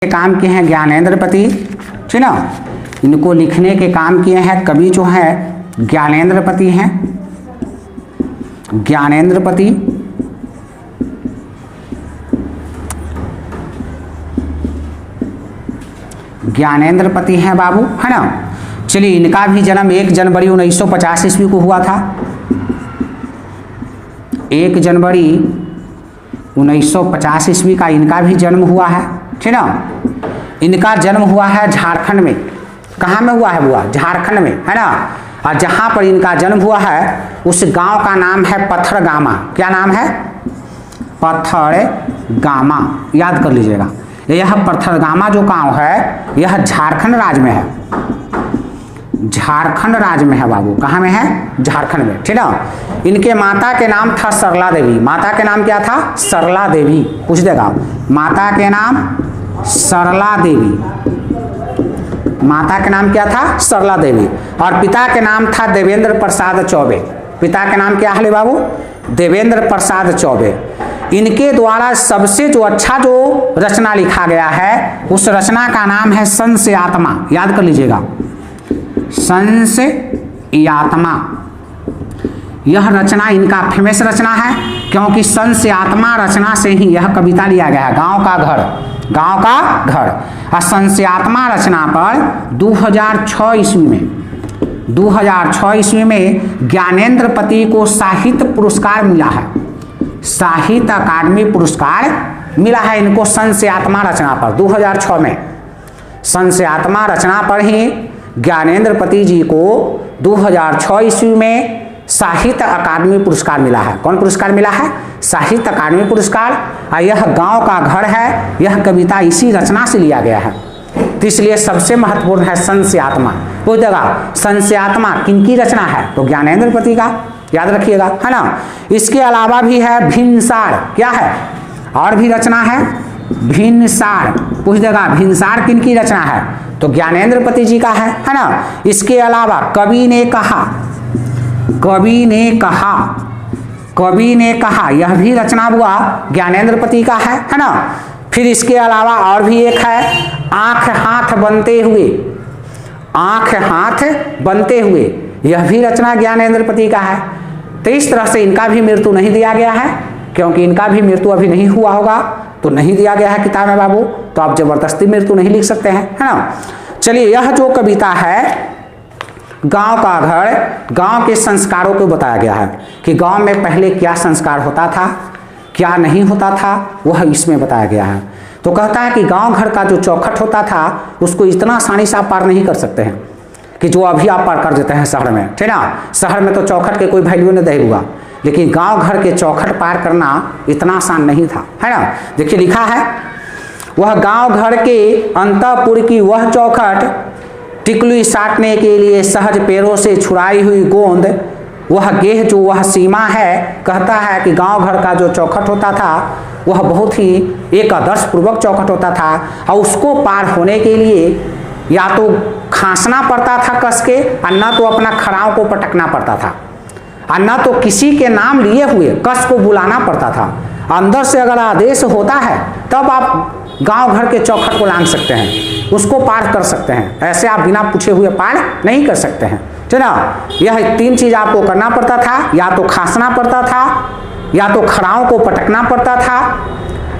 के काम किए हैं ज्ञानेंद्रपति, ठीक ना। इनको लिखने के काम किए हैं कवि जो है ज्ञानेंद्रपति हैं, ज्ञानेंद्रपति। ज्ञानेंद्रपति हैं बाबू, है ना। चलिए, इनका भी जन्म 1 जनवरी 1950 ईस्वी को हुआ था। 1 जनवरी 1950 ईस्वी का इनका भी जन्म हुआ है, ठीक ना। इनका जन्म हुआ है झारखंड में। कहाँ में हुआ है बुआ? झारखंड में, है ना। और जहाँ पर इनका जन्म हुआ है उस गांव का नाम है पत्थरगामा। क्या नाम है? पत्थरगामा, याद कर लीजिएगा। यह पत्थरगामा जो गांव है यह झारखंड राज्य में है, झारखंड राज्य में है बाबू। कहाँ में है? झारखंड में, ठीक ना। इनके माता के नाम था सरला देवी। माता के नाम क्या था? सरला देवी। पूछ देगा, माता के नाम सरला देवी। माता के नाम क्या था? सरला देवी। और पिता के नाम था देवेंद्र प्रसाद चौबे। पिता के नाम क्या है बाबू? देवेंद्र प्रसाद चौबे। इनके द्वारा सबसे जो अच्छा जो रचना लिखा गया है उस रचना का नाम है संशय आत्मा। याद कर लीजिएगा, संशय आत्मा। यह रचना इनका फेमस रचना है क्योंकि संशय आत्मा रचना से ही यह कविता लिया गया है। गांव का घर, गांव का घर। और संशय आत्मा रचना पर 2006 ईस्वी में 2006 ईस्वी में ज्ञानेंद्रपति को साहित्य पुरस्कार मिला है। साहित्य अकादमी पुरस्कार मिला है इनको संशय आत्मा रचना पर 2006 में। संशय आत्मा रचना पर ही ज्ञानेंद्रपति जी को 2006 ईस्वी में साहित्य अकादमी पुरस्कार मिला है। कौन पुरस्कार मिला है? साहित्य अकादमी पुरस्कार। और यह गांव का घर है, यह कविता इसी रचना से लिया गया है। तो इसलिए सबसे महत्वपूर्ण है संशय आत्मा। पूछ देगा, संशय आत्मा किनकी रचना है? तो ज्ञानेंद्रपति का, याद रखिएगा, है ना। इसके अलावा भी है भिनसार। क्या है? और भी रचना है भिनसार। पूछ देगा, भिनसार किनकी रचना है? तो ज्ञानेंद्रपति जी का है ना। इसके अलावा कवि ने कहा, कवि ने कहा, कवि ने कहा, यह भी रचना हुआ ज्ञानेंद्रपति का है ना। फिर इसके अलावा और भी एक है आंख हाथ बनते हुए। आंख हाथ बनते हुए, यह भी रचना ज्ञानेंद्रपति का है। तो इस तरह से इनका भी मृत्यु नहीं दिया गया है क्योंकि इनका भी मृत्यु अभी नहीं हुआ होगा, तो नहीं दिया गया है किताब में बाबू। तो आप जबरदस्ती मृत्यु नहीं लिख सकते हैं, है ना। चलिए, यह जो कविता है गांव का घर, गांव के संस्कारों को बताया गया है कि गांव में पहले क्या संस्कार होता था, क्या नहीं होता था, वह इसमें बताया गया है। तो कहता है कि गांव घर का जो चौखट होता था उसको इतना आसानी से आप पार नहीं कर सकते हैं कि जो अभी आप पार कर देते हैं शहर में, ठीक ना। शहर में तो चौखट के कोई वैल्यू नहीं हुआ, लेकिन गांव घर के चौखट पार करना इतना आसान नहीं था, है ना। देखिए लिखा है, वह गांव घर के अंतपुर की वह चौखट, टिकली साटने के लिए सहज पैरों से छुड़ाई हुई गोंद, वह गेह जो वह सीमा है। कहता है कि गांव घर का जो चौखट होता था वह बहुत ही एक आदर्श पूर्वक चौखट होता था और उसको पार होने के लिए या तो खांसना पड़ता था कस के, और न तो अपना खड़ाओं को पटकना पड़ता था, और न तो किसी के नाम लिए हुए कस को बुलाना पड़ता था। अंदर से अगर आदेश होता है तब आप गांव घर के चौखट को लांघ सकते हैं, उसको पार कर सकते हैं। ऐसे आप बिना पूछे हुए पार नहीं कर सकते हैं, ठीक ना। यह 3 चीज आपको करना पड़ता था, या तो खांसना पड़ता था, या तो खड़ाओं को पटकना पड़ता था,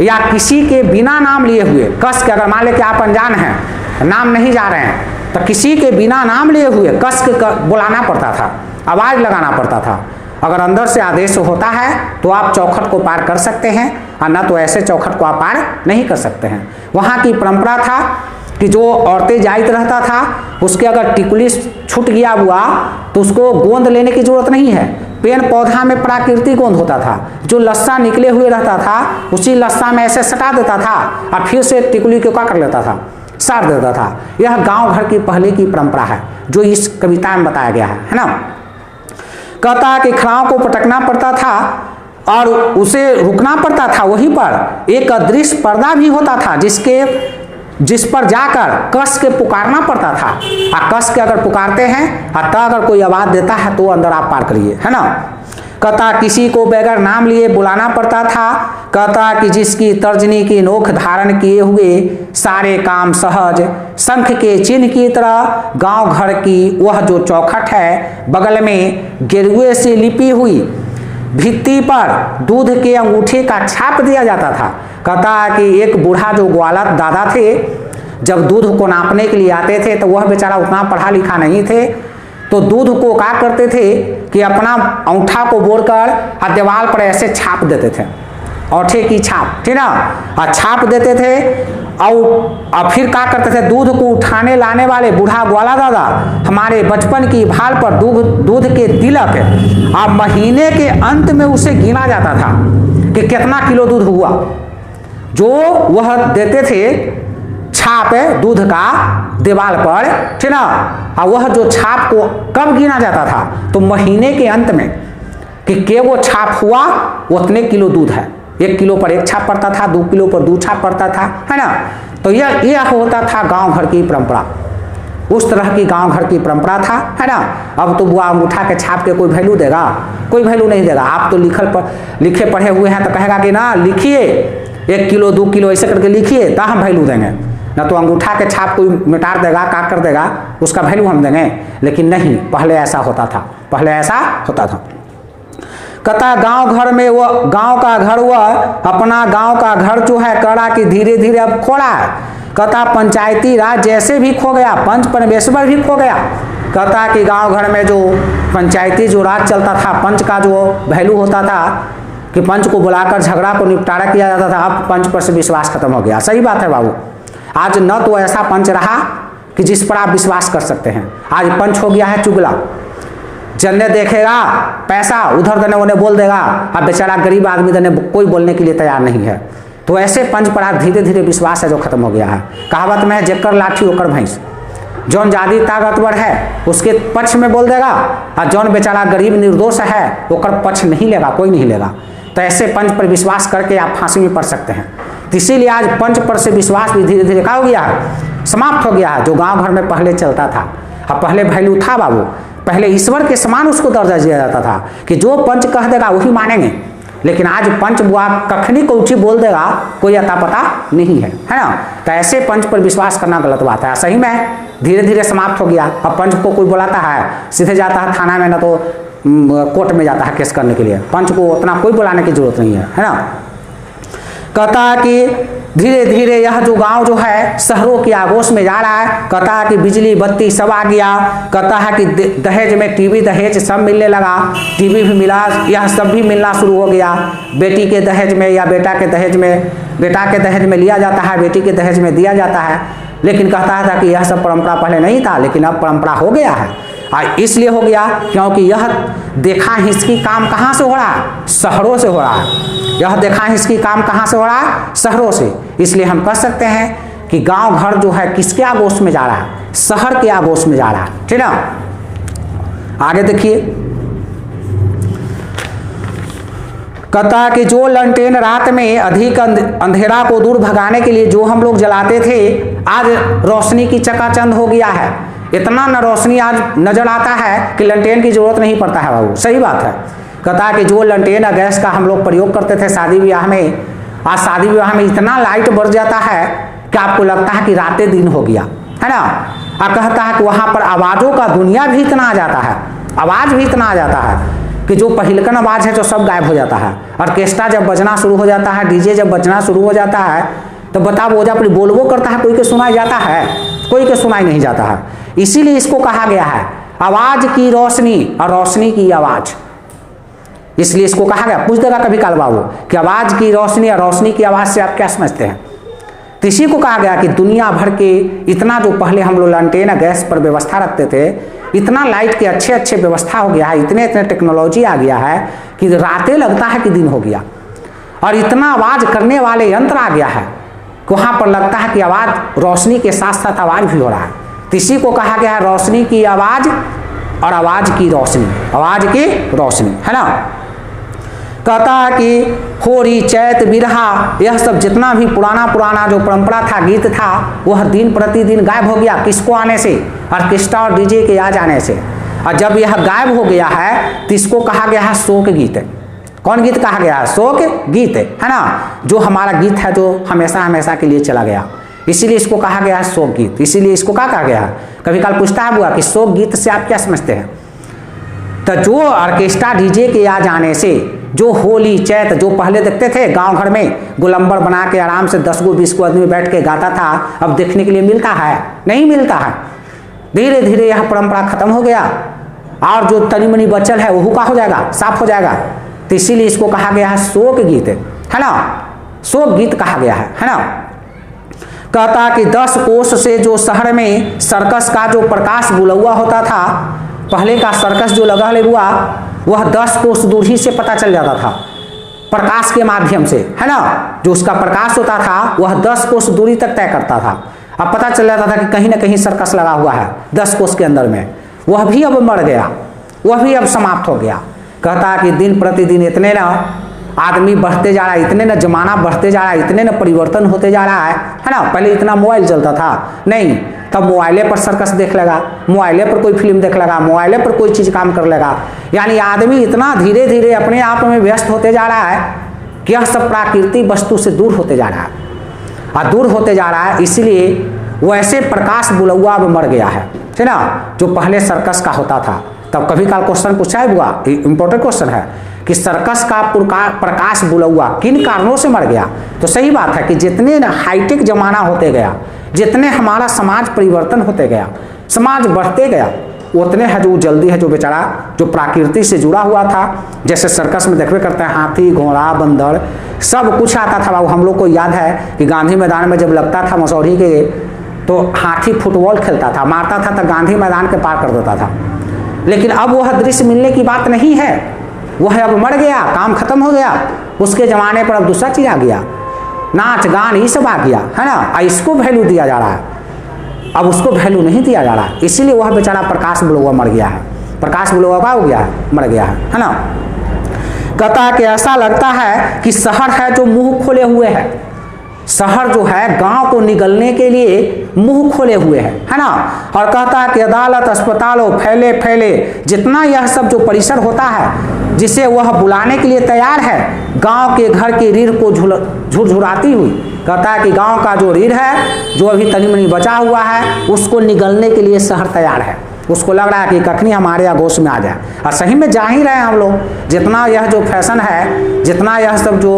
या किसी के बिना नाम लिए हुए कस के, अगर मान ले कि आप अनजान हैं, नाम नहीं जा रहे हैं, तो किसी के बिना नाम लिए हुए कस के बुलाना पड़ता था, आवाज लगाना पड़ता था। अगर अंदर से आदेश होता है तो आप चौखट को पार कर सकते हैं, और न तो ऐसे चौखट को आप पार नहीं कर सकते हैं। वहाँ की परंपरा था कि जो औरतें जाइत रहता था उसके अगर टिकुली छूट गया हुआ तो उसको गोंद लेने की जरूरत नहीं है। पेड़ पौधा में प्राकृतिक गोंद होता था, जो लस्सा निकले हुए रहता था उसी लस्सा में ऐसे सटा देता था और फिर से टिकुली को क्या कर लेता था, साट देता था। यह गांव घर की पहले की परंपरा है जो इस कविता में बताया गया है ना। कहता है कि खड़ाओं को पटकना पड़ता था और उसे रुकना पड़ता था। वहीं पर एक अदृश्य पर्दा भी होता था जिस पर जाकर कस के पुकारना पड़ता था। और कस के अगर पुकारते हैं और तब अगर कोई आवाज देता है तो अंदर आप पार करिए, है ना। कहता किसी को बगैर नाम लिए बुलाना पड़ता था। कहता कि जिसकी तर्जनी की नोक धारण किए हुए सारे काम सहज, शंख के चिन्ह की तरह गांव घर की वह जो चौखट है बगल में गेरुए से लिपी हुई भित्ति पर दूध के अंगूठे का छाप दिया जाता था। कहता कि एक बूढ़ा जो ग्वाला दादा थे, जब दूध को नापने के लिए आते थे तो वह बेचारा उतना पढ़ा लिखा नहीं थे, तो दूध को क्या करते थे कि अपना अंगूठा को बोड़कर और दीवार पर ऐसे छाप देते थे, औंठे की छाप, ठीक ना, और छाप देते थे। और फिर क्या करते थे, दूध को उठाने लाने वाले बूढ़ा ग्वाला दादा हमारे बचपन की भाल पर दूध के तिलक और महीने के अंत में उसे गिना जाता था कि कितना किलो दूध हुआ, जो वह देते थे छाप दूध का दीवार पर, ठीक ना। और वह जो छाप को कब गिना जाता था, तो महीने के अंत में कि वो छाप हुआ उतने किलो दूध है, 1 किलो पर 1 छाप पड़ता था, 2 किलो पर 2 छाप पड़ता था, है ना। तो यह होता था गांव घर की परंपरा, उस तरह की गांव घर की परंपरा था, है ना। अब तो बुआ अंगूठा के छाप के कोई वैल्यू देगा, कोई वैल्यू नहीं देगा। आप तो लिखे पढ़े हुए हैं तो कहेगा कि ना लिखिए 1 किलो 2 किलो ऐसे करके लिखिए तो हम वैल्यू देंगे, ना तो अंगूठा के छाप कोई मिटा देगा, का कर देगा, उसका वैल्यू हम देंगे। लेकिन नहीं, पहले ऐसा होता था, पहले ऐसा होता था। कहता गांव घर में वो गांव का घर, वह अपना गांव का घर जो है कड़ा कि धीरे धीरे अब खोड़ा है। कहता पंचायती राज जैसे भी खो गया, पंच परमेश्वर भी खो गया। कहता कि गांव घर में जो पंचायती जो राज चलता था, पंच का जो वैल्यू होता था कि पंच को बुलाकर झगड़ा को निपटारा किया जाता था, अब पंच पर से विश्वास खत्म हो गया। सही बात है बाबू, आज न तो ऐसा पंच रहा कि जिस पर आप विश्वास कर सकते हैं, आज पंच हो गया है चुगला। जन्ने देखेगा पैसा उधर देने उन्हें बोल देगा, अब बेचारा गरीब आदमी देने कोई बोलने के लिए तैयार नहीं है। तो ऐसे पंच पर आज धीरे धीरे विश्वास है जो खत्म हो गया है। कहावत में है जेकर लाठी ओकर भैंस, जौन जादी ताकतवर है उसके पक्ष में बोल देगा, और जौन बेचारा गरीब निर्दोष है ओकर पक्ष नहीं लेगा, कोई नहीं लेगा। तो ऐसे पंच पर विश्वास करके आप फांसी में पड़ सकते हैं। तो इसीलिए आज पंच पर से विश्वास भी धीरे धीरे क्या हो गया है, समाप्त हो गया है। जो गांव घर में पहले चलता था, अब पहले वैल्यू था बाबू, पहले ईश्वर के समान उसको दर्जा दिया जाता था कि जो पंच कह देगा वही मानेंगे। लेकिन आज पंच बुआ कखनी को ऊँची बोल देगा, कोई अता पता नहीं है, है ना। तो ऐसे पंच पर विश्वास करना गलत बात है। सही में धीरे धीरे समाप्त हो गया। अब पंच को कोई बुलाता है सीधे जाता है थाना में, ना तो कोर्ट में जाता है केस करने के लिए। पंच को उतना कोई बुलाने की जरूरत नहीं है ना। कहता है कि धीरे धीरे यह जो गांव जो है शहरों की आगोश में जा रहा है। कहता है कि बिजली बत्ती सब आ गया। कहता है कि दहेज में टीवी दहेज सब मिलने लगा, टीवी भी मिला, यह सब भी मिलना शुरू हो गया। बेटी के दहेज में या बेटा के दहेज में लिया जाता है, बेटी के दहेज में दिया जाता है। लेकिन कहता था कि यह सब परंपरा पहले नहीं था, लेकिन अब परंपरा हो गया है। और इसलिए हो गया क्योंकि यह देखा हिचकी काम कहाँ से हो रहा है, शहरों से हो रहा है। यह देखा हिचकी काम कहाँ से हो रहा है, शहरों से। इसलिए हम कह सकते हैं कि गांव घर जो है किसके आगोश में जा रहा है, शहर के आगोश में जा रहा है, ठीक ना। आगे देखिए, कहता है कि जो लंटेन रात में अधिक अंधेरा को दूर भगाने के लिए जो हम लोग जलाते थे, आज रोशनी की चकाचंद हो गया है। इतना न रोशनी आज नजर आता है कि लंटेन की जरूरत नहीं पड़ता है बाबू। सही बात है। कहता है कि जो लंटेन या गैस का हम लोग प्रयोग करते थे शादी ब्याह में, आज शादी विवाह में इतना लाइट बढ़ जाता है कि आपको लगता है कि रातें दिन हो गया, है ना। और कहता है कि वहाँ पर आवाज़ों का दुनिया भी इतना आ जाता है, आवाज़ भी इतना आ जाता है कि जो पहिलकन आवाज़ है तो सब गायब हो जाता है। ऑर्केस्ट्रा जब बजना शुरू हो जाता है, डीजे जब बजना शुरू हो जाता है, तो बता बोझा पर बोलबो करता है, कोई के सुनाई जाता है, कोई के सुनाई नहीं जाता है। इसीलिए इसको कहा गया है आवाज़ की रोशनी और रोशनी की आवाज़। इसलिए इसको कहा गया। पूछ देगा कभी काल बाबू कि आवाज़ की रोशनी और रोशनी की आवाज़ से आप क्या समझते हैं। तो इसी को कहा गया कि दुनिया भर के इतना जो पहले हम लोग लंटेन गैस पर व्यवस्था रखते थे, इतना लाइट के अच्छे अच्छे व्यवस्था हो गया है, इतने टेक्नोलॉजी आ गया है कि रातें लगता है कि दिन हो गया। और इतना आवाज़ करने वाले यंत्र आ गया है कि वहाँ पर लगता है कि आवाज़ रोशनी के साथ साथ आवाज़ भी हो रहा है। तो इसी को कहा गया है रोशनी की आवाज़ और आवाज़ की रोशनी, आवाज़ की रोशनी, है ना। कहता है कि होरी चैत बिरहा यह सब जितना भी पुराना जो परंपरा था, गीत था, वह दिन प्रतिदिन गायब हो गया। किसको आने से? ऑर्केस्ट्रा और डीजे के आ जाने से। और जब यह गायब हो गया है तो इसको कहा गया है शोक गीत। कौन गीत कहा गया है? शोक गीत, है ना, जो हमारा गीत है जो हमेशा हमेशा के लिए चला गया, इसीलिए इसको कहा गया है शोक गीत। इसीलिए इसको क्या कहा गया है? कभी काल पूछता है बुआ कि शोक गीत से आप क्या समझते हैं? तो जो ऑर्केस्ट्रा डीजे के आ जाने से जो होली चैत जो पहले देखते थे गांव घर में गोलंबर बना के आराम से 10 गो 20 गो आदमी बैठ के गाता था, अब देखने के लिए मिलता है? नहीं मिलता है। धीरे धीरे यह परंपरा खत्म हो गया और जो तनी मनी बचल है वो का हो जाएगा, साफ हो जाएगा। तो इसीलिए इसको कहा गया है शोक गीत, है ना, शोक गीत कहा गया है ना। कहता कि 10 कोस से जो शहर में सर्कस का जो प्रकाश बुलौआ होता था, पहले का सर्कस जो लगा हुआ वह 10 कोस दूरी से पता चल जाता था प्रकाश के माध्यम से, है ना, जो उसका प्रकाश होता था वह 10 कोस दूरी तक तय करता था। अब पता चल जाता था कि कहीं ना कहीं सर्कस लगा हुआ है 10 कोस के अंदर में। वह भी अब मर गया, वह भी अब समाप्त हो गया। कहता कि दिन प्रतिदिन इतने ना आदमी बढ़ते जा रहा है, इतने ना जमाना बढ़ते जा रहा है, इतने ना परिवर्तन होते जा रहा है ना। पहले इतना मोबाइल चलता था नहीं, तब मोबाइले पर सर्कस देख लेगा, मोबाइले पर कोई फिल्म देख लेगा, मोबाइले पर कोई चीज़ काम कर लेगा। यानी आदमी इतना धीरे धीरे अपने आप में व्यस्त होते जा रहा है कि यह सब प्राकृतिक वस्तु से दूर होते जा रहा है और दूर होते जा रहा है। इसलिए वैसे प्रकाश बुलौआ अब मर गया है ना, जो पहले सर्कस का होता था। तब कभी काल क्वेश्चन पूछा है बुआ, इंपॉर्टेंट क्वेश्चन है कि सर्कस का प्रकाश बुलौआ किन कारणों से मर गया। तो सही बात है कि जितने हाईटेक जमाना होते गया, जितने हमारा समाज परिवर्तन होते गया, समाज बढ़ते गया, उतने है जो जल्दी है जो बेचारा जो प्रकृति से जुड़ा हुआ था। जैसे सर्कस में देखते करते हैं हाथी घोड़ा बंदर सब कुछ आता था। बाबू हम लोग को याद है कि गांधी मैदान में जब लगता था मसौरी के, तो हाथी फुटबॉल खेलता था, मारता था तो गांधी मैदान के पार कर देता था। लेकिन अब वह दृश्य मिलने की बात नहीं है, वह अब मर गया, काम खत्म हो गया। उसके जमाने पर अब दूसरा चीज आ गया, नाच गान ये सब आ गया, है ना। इसको वैल्यू दिया जा रहा है, अब उसको वैल्यू नहीं दिया जा रहा है। इसीलिए वह बेचारा प्रकाश बुलौआ मर गया है। प्रकाश बुलौआ का हो गया है, मर गया है ना। कहता कि ऐसा लगता है कि शहर है जो मुंह खोले हुए है, शहर जो है गांव को निगलने के लिए मुंह खोले हुए है ना। और कहता है कि अदालत अस्पतालों फैले फैले जितना यह सब जो परिसर होता है जिसे वह बुलाने के लिए तैयार है, गांव के घर की रीढ़ को झुरझुराती हुई। कहता है कि गांव का जो रीढ़ है जो अभी तनी मनी बचा हुआ है उसको निगलने के लिए शहर तैयार है। उसको लग रहा है कि कखनी हमारे आगोश में आ जाए, और सही में जा ही रहे हैं हम लोग। जितना यह जो फैशन है, जितना यह सब जो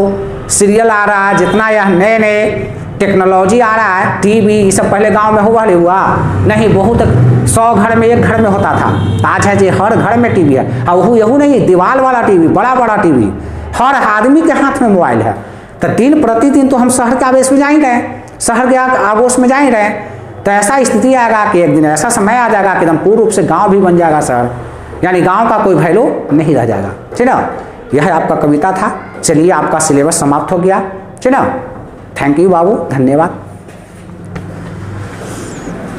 सीरियल आ रहा है, जितना यह नए नए टेक्नोलॉजी आ रहा है, टीवी ये सब पहले गांव में हुआ नहीं, बहुत 100 घर में 1 घर में होता था। आज है जो हर घर में टीवी है, और यहू नहीं दीवार वाला टीवी, बड़ा बड़ा टीवी, हर आदमी के हाथ में मोबाइल है। तो दिन प्रतिदिन तो हम शहर के आवेश में जा ही रहे, शहर के आगोश में जा ही रहे। तो ऐसा स्थिति आएगा कि एक दिन ऐसा समय आ जाएगा कि एकदम पूर्ण रूप से गांव भी बन जाएगा शहर, यानी गांव का कोई वैल्यू नहीं रह जाएगा। ठीक ना, यह आपका कविता था। चलिए आपका सिलेबस समाप्त हो गया। ठीक ना, थैंक यू बाबू, धन्यवाद।